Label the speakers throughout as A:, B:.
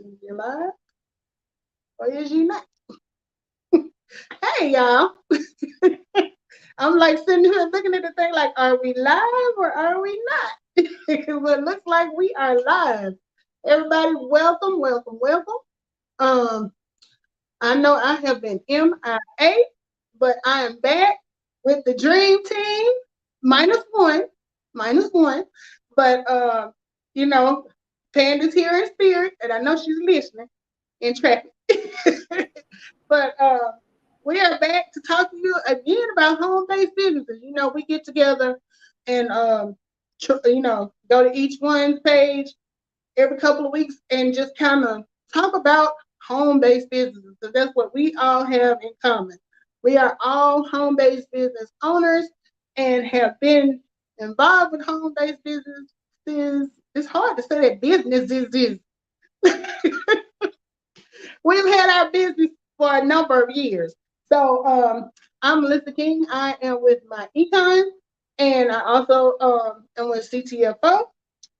A: Is you live or is you not? Hey, y'all. I'm like sitting here looking at the thing like, are we live or are we not? Well, it looks like we are live. Everybody, welcome, welcome, welcome. Um, I know I have been MIA, but I am back with the dream team, minus one, minus one. But you know, Panda's here in spirit, and I know she's listening in traffic. But we are back to talk to you again about home-based businesses. You know, we get together and go to each one's page every couple of weeks and just kind of talk about home-based businesses because that's what we all have in common. We are all home-based business owners and have been involved with home-based businesses. It's hard to say that business is. We've had our business for a number of years. So I'm Melissa King. I am with myEcon, and I also am with CTFO.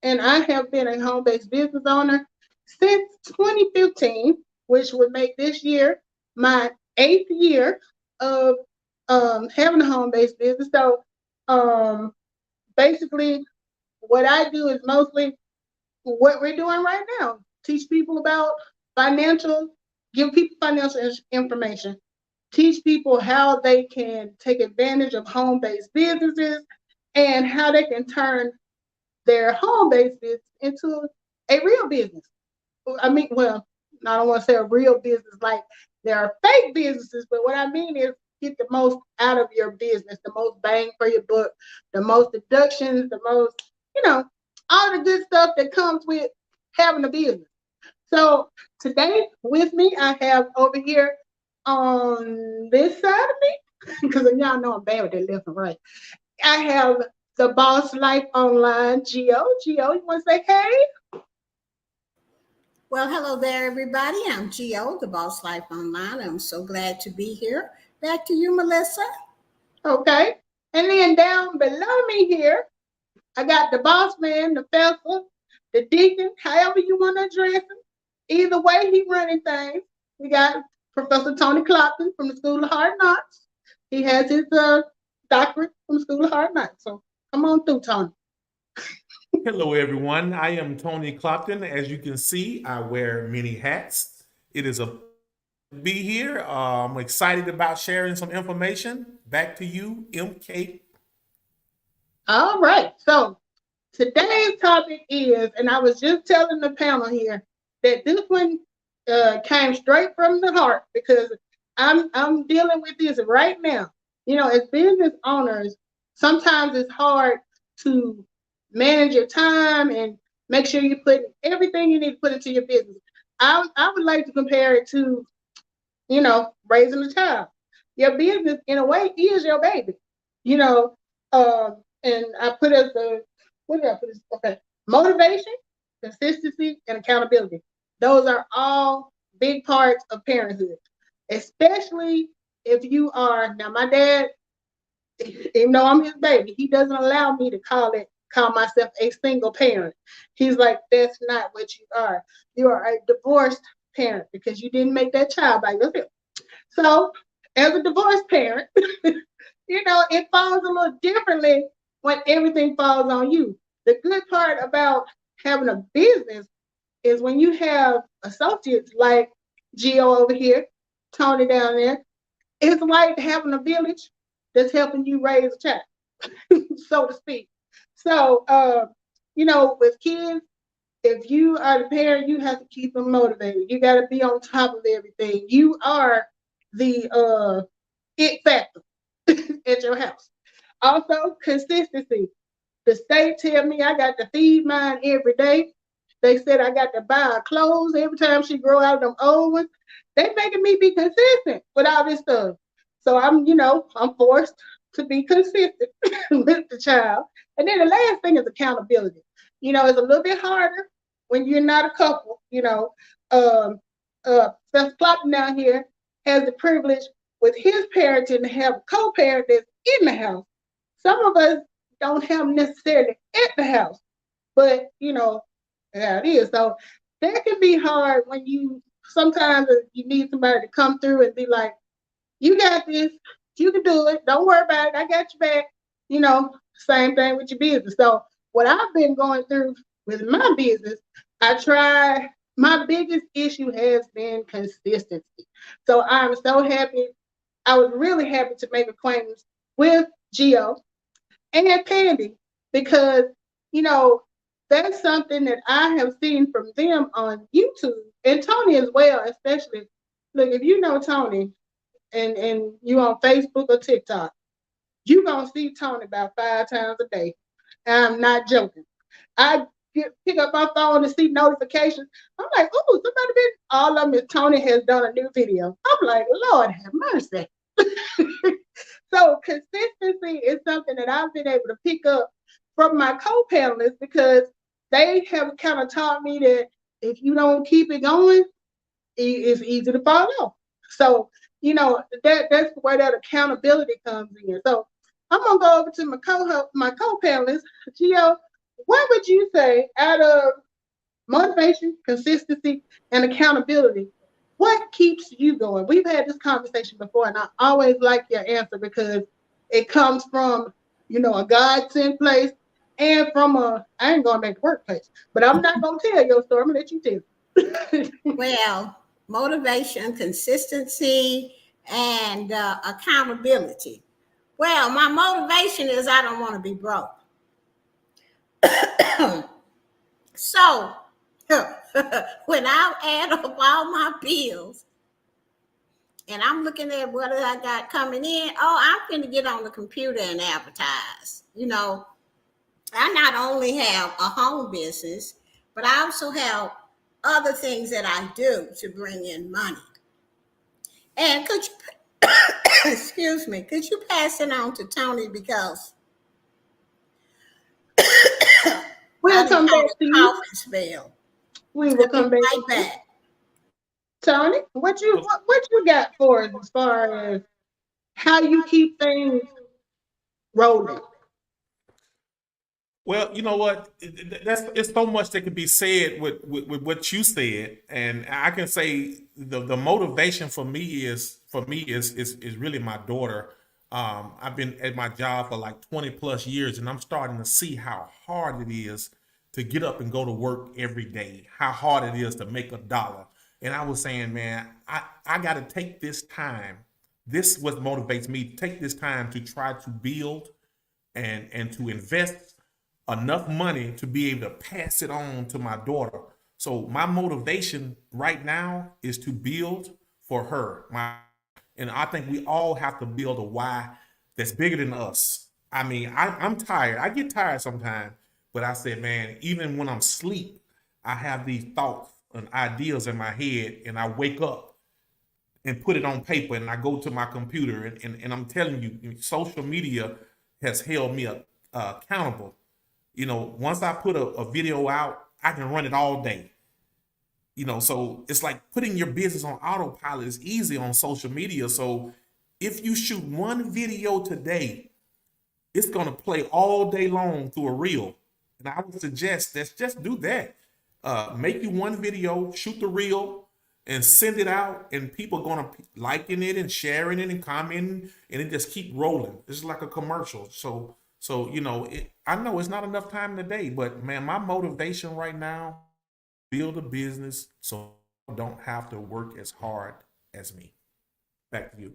A: And I have been a home-based business owner since 2015, which would make this year my 8th year of having a home-based business. So basically, what I do is mostly what we're doing right now. Teach people about financial, give people financial information, teach people how they can take advantage of home-based businesses and how they can turn their home-based business into a real business. I mean, well, I don't want to say a real business like there are fake businesses, but what I mean is get the most out of your business, the most bang for your buck, the most deductions, the most, all the good stuff that comes with having a business. So today with me, I have over here on this side of me, because y'all know I'm bad with that left and right. I have the Boss Life Online, Geo. Geo, you want to say hey?
B: Well, hello there, everybody. I'm Gio, the Boss Life Online. I'm so glad to be here. Back to you, Melissa.
A: Okay. And then down below me here, I got the boss man, the fella, the deacon, however you want to address him. Either way, he running things. We got Professor Tony Clopton from the School of Hard Knocks. He has his doctorate from the School of Hard Knocks. So come on through, Tony.
C: Hello, everyone. I am Tony Clopton. As you can see, I wear many hats. It is a be here. I'm excited about sharing some information. Back to you, MK.
A: All right. So today's topic is, and I was just telling the panel here that this one came straight from the heart because I'm dealing with this right now. You know, as business owners, sometimes it's hard to manage your time and make sure you put everything you need to put into your business. I would like to compare it to, raising a child. Your business, in a way, is your baby. You know, and I put as the what did I put? Okay, motivation, consistency, and accountability. Those are all big parts of parenthood, especially if you are now. My dad, even though I'm his baby, he doesn't allow me to call myself a single parent. He's like, that's not what you are. You are a divorced parent because you didn't make that child by yourself. So, as a divorced parent, it falls a little differently when everything falls on you. The good part about having a business is when you have associates like Gio over here, Tony down there, it's like having a village that's helping you raise a child, so to speak. So, with kids, if you are the parent, you have to keep them motivated. You got to be on top of everything. You are the it factor at your house. Also, consistency. The state tell me I got to feed mine every day. They said I got to buy her clothes every time she grow out of them old ones. They making me be consistent with all this stuff. So I'm forced to be consistent with the child. And then the last thing is accountability. It's a little bit harder when you're not a couple. Professor Clopton down here has the privilege with his parenting to have a co-parent that's in the house. Some of us don't have them necessarily at the house, but yeah, it is. So that can be hard when you sometimes you need somebody to come through and be like, you got this, you can do it, don't worry about it, I got your back. You know, same thing with your business. So what I've been going through with my business, my biggest issue has been consistency. So I'm so happy. I was really happy to make acquaintance with Geo and Pandi because, you know, that's something that I have seen from them on YouTube and Tony as well, especially. Look, if you know Tony and you on Facebook or TikTok, you gonna see Tony about 5 times a day. I'm not joking. I pick up my phone to see notifications. I'm like, oh, somebody been. All of them is Tony has done a new video. I'm like, Lord have mercy. So consistency is something that I've been able to pick up from my co-panelists because they have kind of taught me that if you don't keep it going, it's easy to fall off. So, you know, that's where that accountability comes in. So I'm gonna go over to my co-panelist, Gio. What would you say out of motivation, consistency, and accountability? What keeps you going? We've had this conversation before, and I always like your answer because it comes from, you know, a God sent place and from I ain't going back to workplace, but I'm not gonna tell your story. I'm gonna let you tell.
B: Well, motivation, consistency, and accountability. Well, my motivation is I don't want to be broke. So when I add up all my bills and I'm looking at what I got coming in, I'm going to get on the computer and advertise. You know, I not only have a home business, but I also have other things that I do to bring in money. And could you, excuse me, could you pass it on to Tony because
A: We'll come back to you.
B: Spell.
A: We will come back.
B: Right back.
A: Tony, what you got for us as far as how you keep things rolling?
C: Well, you know what? It's so much that can be said with what you said, and I can say the motivation for me is really my daughter. I've been at my job for like 20 plus years, and I'm starting to see how hard it is to get up and go to work every day. How hard it is to make a dollar. And I was saying, man, I got to take this time. This what motivates me. Take this time to try to build and to invest enough money to be able to pass it on to my daughter. So my motivation right now is to build for her. And I think we all have to build a why that's bigger than us. I mean, I'm tired. I get tired sometimes, but I said, man, even when I'm asleep, I have these thoughts and ideas in my head, and I wake up and put it on paper, and I go to my computer, and I'm telling you, social media has held me accountable. You know, once I put a video out, I can run it all day. You know, so it's like putting your business on autopilot is easy on social media. So if you shoot one video today, it's going to play all day long through a reel. And I would suggest let's just do that. Make you one video, shoot the reel, and send it out, and people are going to liking it and sharing it and commenting, and it just keep rolling. It's like a commercial. So you know, I know it's not enough time in the day, but man, my motivation right now, build a business so I don't have to work as hard as me. Back to you.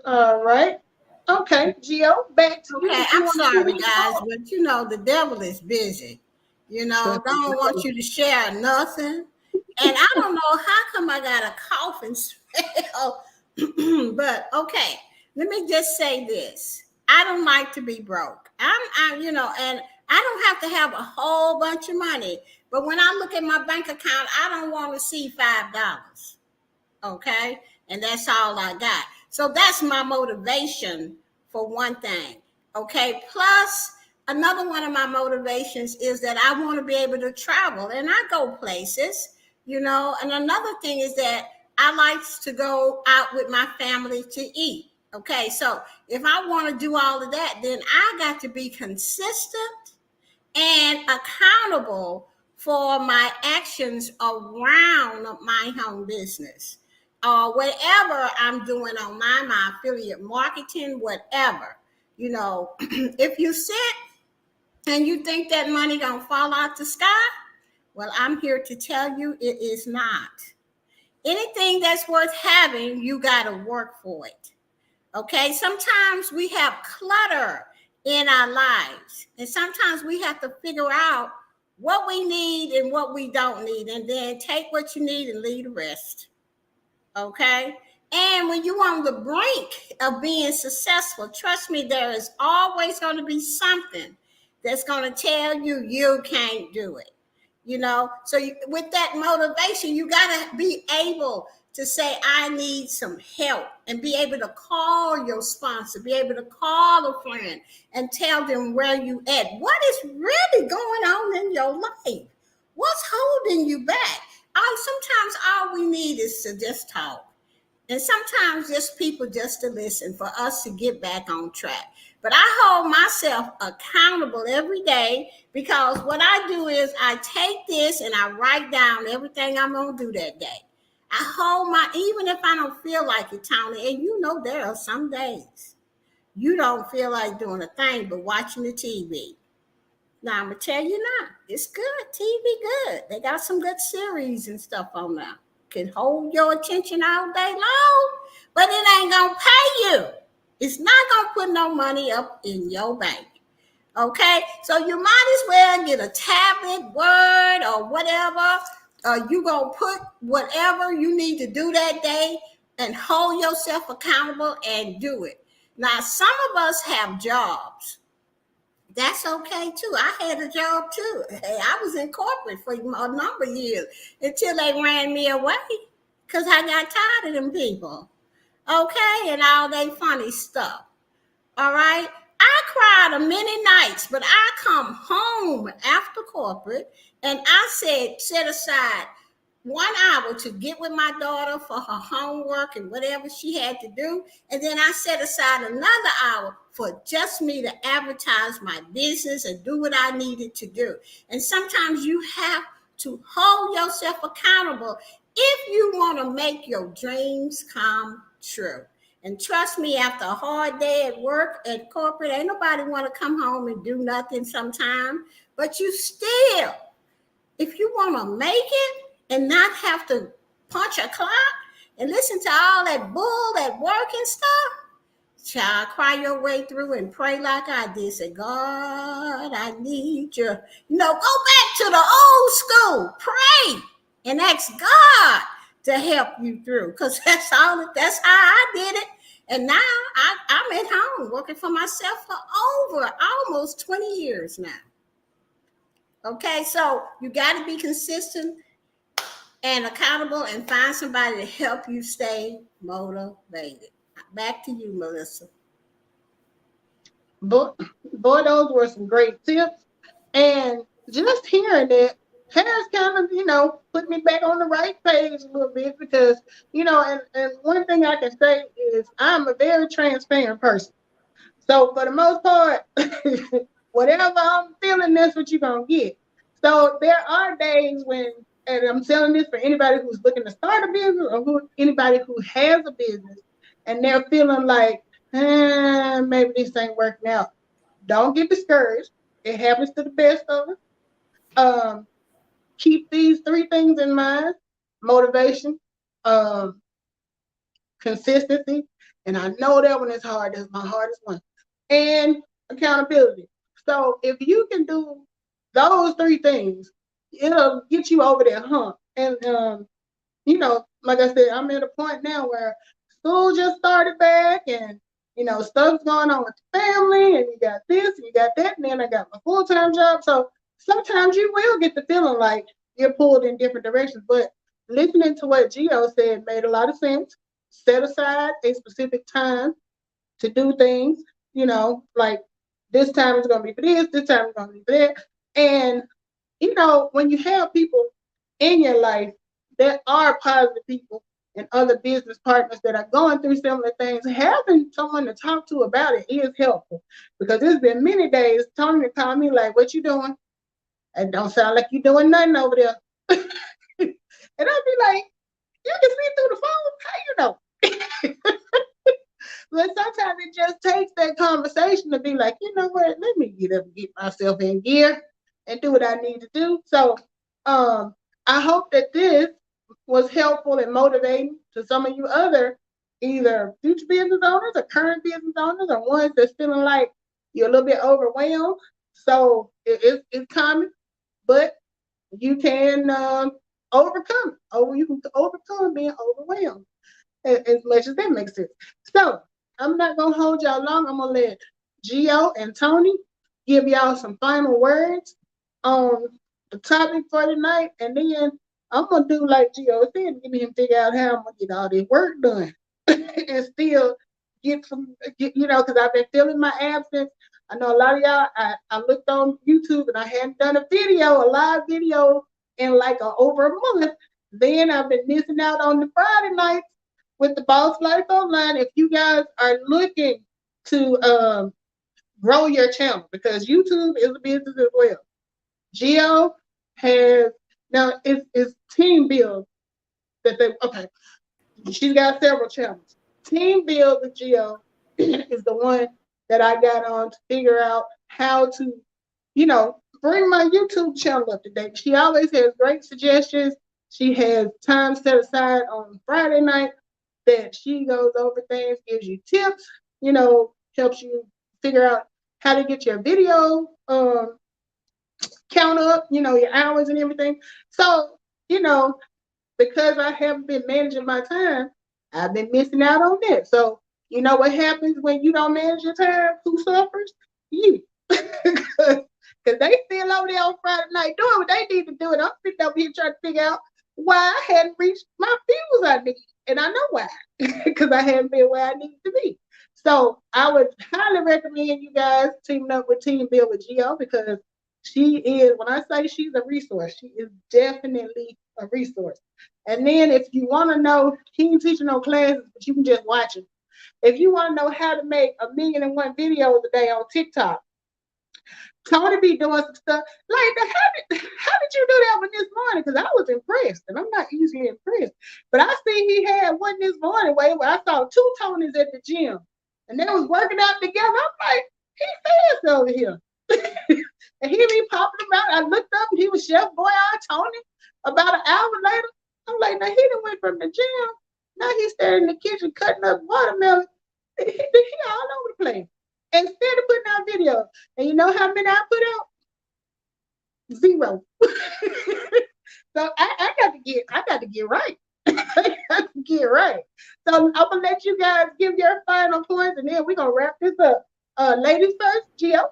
A: All right. Okay, Gio, back to you.
B: Okay, I'm sorry, guys, but you know, the devil is busy. You know, don't want you to share nothing. And I don't know how come I got a cough and spell. But okay, let me just say this. I don't like to be broke. You know, and I don't have to have a whole bunch of money. But when I look at my bank account, I don't want to see $5. Okay. And that's all I got. So that's my motivation for one thing. Okay. Plus, another one of my motivations is that I want to be able to travel, and I go places, you know. And another thing is that I like to go out with my family to eat. Okay. So if I want to do all of that, then I got to be consistent and accountable for my actions around my home business. Whatever I'm doing on my affiliate marketing, whatever. If you sit and you think that money gonna fall out the sky, well, I'm here to tell you it is not. Anything that's worth having, you got to work for it. Okay, sometimes we have clutter in our lives, and sometimes we have to figure out what we need and what we don't need, and then take what you need and leave the rest. Okay, and when you're on the brink of being successful, trust me, there is always going to be something that's going to tell you you can't do it. So with that motivation, you got to be able to say, I need some help, and be able to call your sponsor, be able to call a friend and tell them where you at. What is really going on in your life? What's holding you back? Sometimes all we need is to just talk. And sometimes just people just to listen for us to get back on track. But I hold myself accountable every day, because what I do is I take this and I write down everything I'm going to do that day. Even if I don't feel like it, Tony, and there are some days you don't feel like doing a thing but watching the TV. Now, I'm going to tell you now, it's good. TV good. They got some good series and stuff on there. Can hold your attention all day long, but it ain't going to pay you. It's not going to put no money up in your bank. Okay? So you might as well get a tablet, Word, or whatever. You going to put whatever you need to do that day and hold yourself accountable and do it. Now, some of us have jobs. That's okay too. I had a job too. Hey, I was in corporate for a number of years until they ran me away because I got tired of them people. Okay, and all they funny stuff. All right. I cried a many nights, but I come home after corporate and I set aside 1 hour to get with my daughter for her homework and whatever she had to do. And then I set aside another hour for just me to advertise my business and do what I needed to do. And sometimes you have to hold yourself accountable if you want to make your dreams come true. And trust me, after a hard day at work, at corporate, ain't nobody want to come home and do nothing sometime. But you still, if you want to make it and not have to punch a clock and listen to all that bull at work and stuff, child, cry your way through and pray like I did. Say, God, I need you. Go back to the old school. Pray and ask God to help you through, because that's how I did it. And now I'm at home working for myself for over almost 20 years now. Okay, so you got to be consistent and accountable and find somebody to help you stay motivated. Back to you, Melissa.
A: Boy, those were some great tips. And just hearing that has kind of, put me back on the right page a little bit, because, and one thing I can say is I'm a very transparent person. So for the most part, whatever I'm feeling, that's what you're going to get. So there are days when, and I'm telling this for anybody who's looking to start a business or anybody who has a business and they're feeling like, maybe this ain't working out. Don't get discouraged. It happens to the best of us. Keep these 3 things in mind: motivation, consistency, and I know that one is hard. That's my hardest one. And accountability. So if you can do those 3 things, it'll get you over that hump. And like I said, I'm at a point now where school just started back, and stuff's going on with the family, and you got this and you got that, and then I got my full-time job. So sometimes you will get the feeling like you're pulled in different directions. But listening to what Gio said made a lot of sense. Set aside a specific time to do things, like this time is going to be for this time is going to be for that. And, when you have people in your life that are positive people and other business partners that are going through similar things, having someone to talk to about it is helpful. Because there's been many days Tony called me like, what you doing? It don't sound like you're doing nothing over there. And I'll be like, you can see through the phone. How you know? But sometimes it just takes that conversation to be like, you know what? Let me get up and get myself in gear and do what I need to do. So I hope that this was helpful and motivating to some of you other either future business owners or current business owners or ones that's feeling like you're a little bit overwhelmed. So it's common, but you can overcome it. Oh, you can overcome being overwhelmed as much as that makes sense. So I'm not gonna hold y'all long. I'm gonna let Gio and Tony give y'all some final words on the topic for tonight, and then I'm gonna do like Gio said, give him figure out how I'm gonna get all this work done and still get some, because I've been feeling my absence. I know a lot of y'all. I looked on YouTube and I hadn't done a live video in like over a month. Then I've been missing out on the Friday nights with the Boss Life Online. If you guys are looking to grow your channel, because YouTube is a business as well. Gio has now it's Team Build that they okay. She's got several channels. Team Build with Gio is the one that I got on to figure out how to, bring my YouTube channel up to date. She always has great suggestions. She has time set aside on Friday night that she goes over things, gives you tips, helps you figure out how to get your video count up, your hours and everything. So, because I haven't been managing my time, I've been missing out on that. So, you know what happens when you don't manage your time? Who suffers? You. Because they still over there on Friday night doing what they need to do. And I'm sitting over here trying to figure out why I hadn't reached my views I need. And I know why. Because I haven't been where I need to be. So I would highly recommend you guys teaming up with Team Build with Gio, because she is, when I say she's a resource, she is definitely a resource. And then if you want to know, she ain't teaching no classes, but you can just watch it. If you want to know how to make 1,000,001 videos a day on TikTok, Tony be doing some stuff like that. How did you do that one this morning? Because I was impressed, and I'm not easily impressed. But I see he had one this morning where I saw two Tonys at the gym, and they was working out together. I'm like, he fast over here. And he be popping them out. I looked up and he was Chef Boyardee Tony. About an hour later, I'm like, now he done went from the gym. Now he's standing in the kitchen cutting up watermelon. He all over the place. Instead of putting out videos. And you know how many I put out? 0. So I got to get right. I got to get right. So I'm gonna let you guys give your final points, and then we're gonna wrap this up. Ladies first, Gio.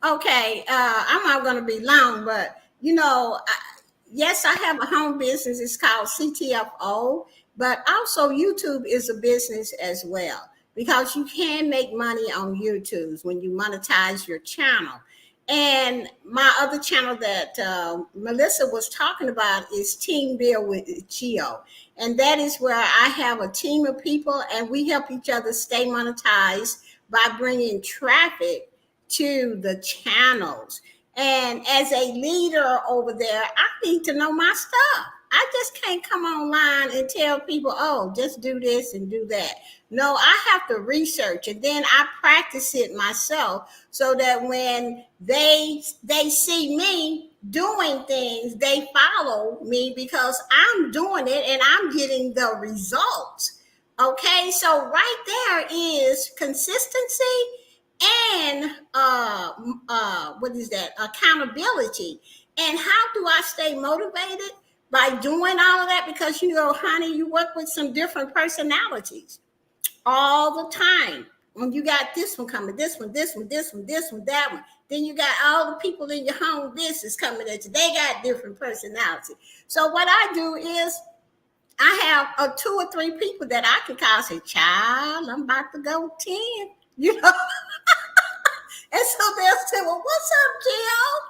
B: Okay, I'm not going to be long, but yes, I have a home business. It's called CTFO, but also YouTube is a business as well, because you can make money on YouTube when you monetize your channel. And my other channel that Melissa was talking about is Team Build with Gio. And that is where I have a team of people and we help each other stay monetized by bringing traffic to the channels. And as a leader over there, I need to know my stuff. I just can't come online and tell people, oh, just do this and do that. No, I have to research, and then I practice it myself so that when they see me doing things, they follow me because I'm doing it and I'm getting the results. Okay, so right there is consistency and what is that? Accountability. And how do I stay motivated? By doing all of that, because honey, you work with some different personalities all the time. When you got this one coming, this one, that one. Then you got all the people in your home business coming at you. They got different personality. So what I do is I have 2 or 3 people that I can call, say, child, I'm about to go 10, And so they'll say, well, what's up, Jill?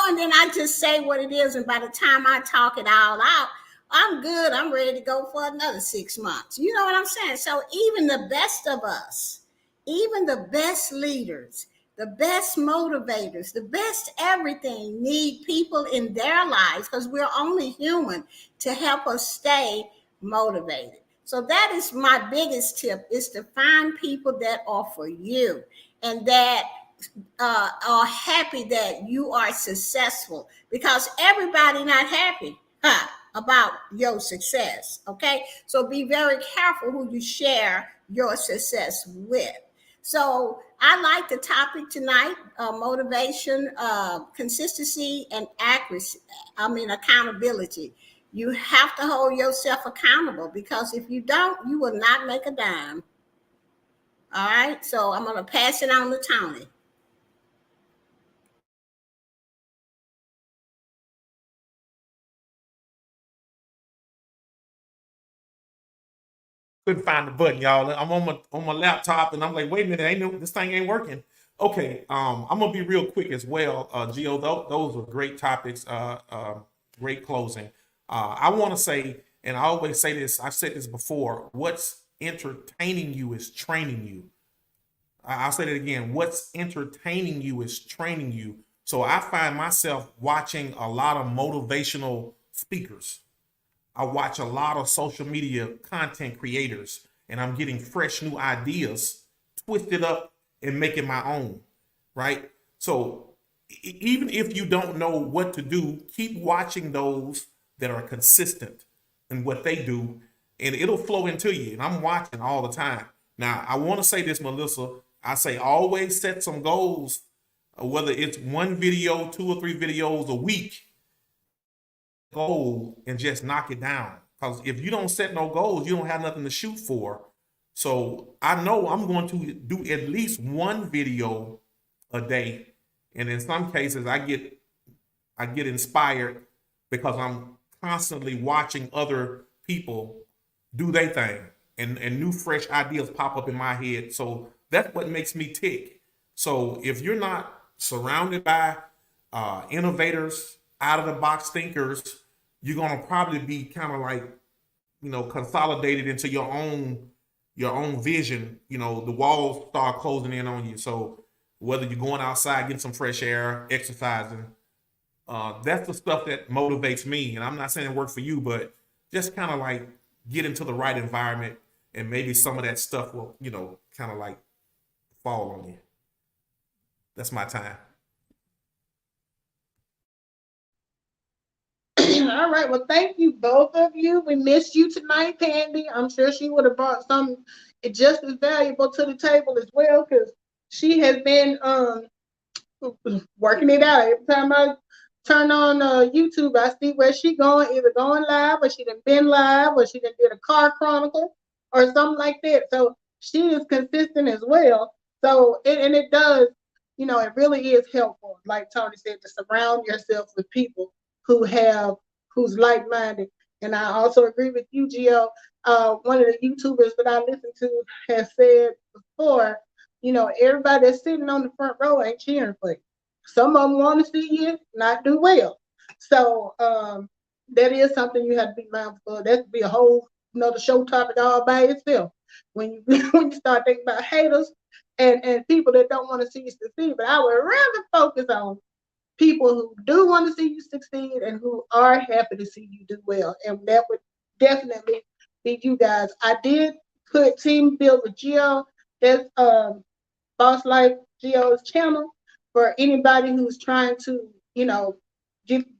B: And then I just say what it is. And by the time I talk it all out, I'm good. I'm ready to go for another 6 months. You know what I'm saying? So even the best of us, even the best leaders, the best motivators, the best everything need people in their lives, because we're only human, to help us stay motivated. So that is my biggest tip, is to find people that are for you and that are happy that you are successful, because everybody not happy about your success. Okay, so be very careful who you share your success with. So I like the topic tonight: motivation, consistency, and accuracy. I mean, accountability. You have to hold yourself accountable, because if you don't, you will not make a dime. All right, so I'm going to pass it on to Tony.
C: Couldn't find the button, y'all. I'm on my laptop, and I'm like, wait a minute, this thing ain't working. Okay, I'm gonna be real quick as well. Gio, those are great topics. Great closing. I want to say, and I always say this. I've said this before. What's entertaining you is training you. I'll say that again. What's entertaining you is training you. So I find myself watching a lot of motivational speakers. I watch a lot of social media content creators, and I'm getting fresh new ideas, twisted up and make it my own, right? So even if you don't know what to do, keep watching those that are consistent in what they do, and it'll flow into you. And I'm watching all the time. Now, I want to say this, Melissa. I say always set some goals, whether it's one video, 2 or 3 videos a week. Goal and just knock it down, because if you don't set no goals, you don't have nothing to shoot for. So I know I'm going to do at least 1 video a day, and in some cases I get inspired because I'm constantly watching other people do their thing, and new fresh ideas pop up in my head. So that's what makes me tick. So if you're not surrounded by innovators, out of the box thinkers, you're gonna probably be kind of like, consolidated into your own vision. The walls start closing in on you. So whether you're going outside, getting some fresh air, exercising, that's the stuff that motivates me. And I'm not saying it works for you, but just kind of like get into the right environment, and maybe some of that stuff will, kind of like fall on you. That's my time.
A: All right. Well, thank you, both of you. We missed you tonight, Pandi. I'm sure she would have brought some just as valuable to the table as well, because she has been working it out. Every time I turn on YouTube, I see where she going, either going live, or she done been live, or she done did a car chronicle or something like that. So she is consistent as well. So and it does, it really is helpful, like Tony said, to surround yourself with people who's like-minded. And I also agree with you, Gio. One of the YouTubers that I listen to has said before, everybody that's sitting on the front row ain't cheering for you. Some of them want to see you not do well. So that is something you have to be mindful of. That could be a whole another show topic all by itself. When you when you start thinking about haters and people that don't want to see you succeed. But I would rather focus on people who do want to see you succeed and who are happy to see you do well. And that would definitely be you guys. I did put Team Build with Geo. That's Boss Life Geo's channel for anybody who's trying to,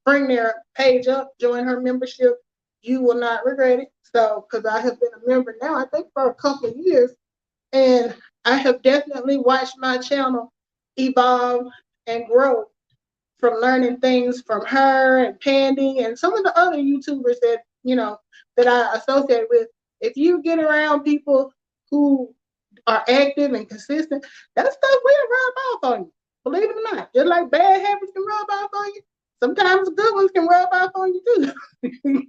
A: bring their page up, join her membership. You will not regret it. So, because I have been a member now, I think for a couple of years, and I have definitely watched my channel evolve and grow from learning things from her and Pandi and some of the other YouTubers that I associate with. If you get around people who are active and consistent, that stuff will rub off on you. Believe it or not, just like bad habits can rub off on you, sometimes good ones can rub off on you too.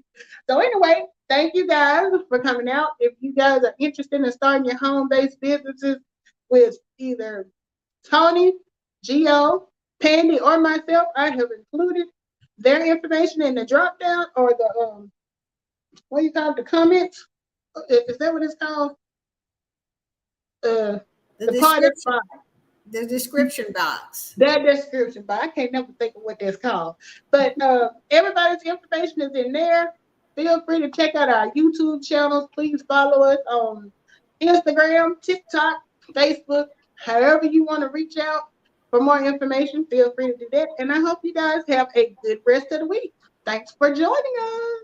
A: So anyway, thank you guys for coming out. If you guys are interested in starting your home-based businesses with either Tony, Gio, Pandi, or myself, I have included their information in the drop down or the what do you call it, the comments? Is that what it's called? The part at the bottom.
B: The description box.
A: That description, but I can't never think of what that's called. But everybody's information is in there. Feel free to check out our YouTube channels. Please follow us on Instagram, TikTok, Facebook, however you want to reach out for more information. Feel free to do that. And I hope you guys have a good rest of the week. Thanks for joining us.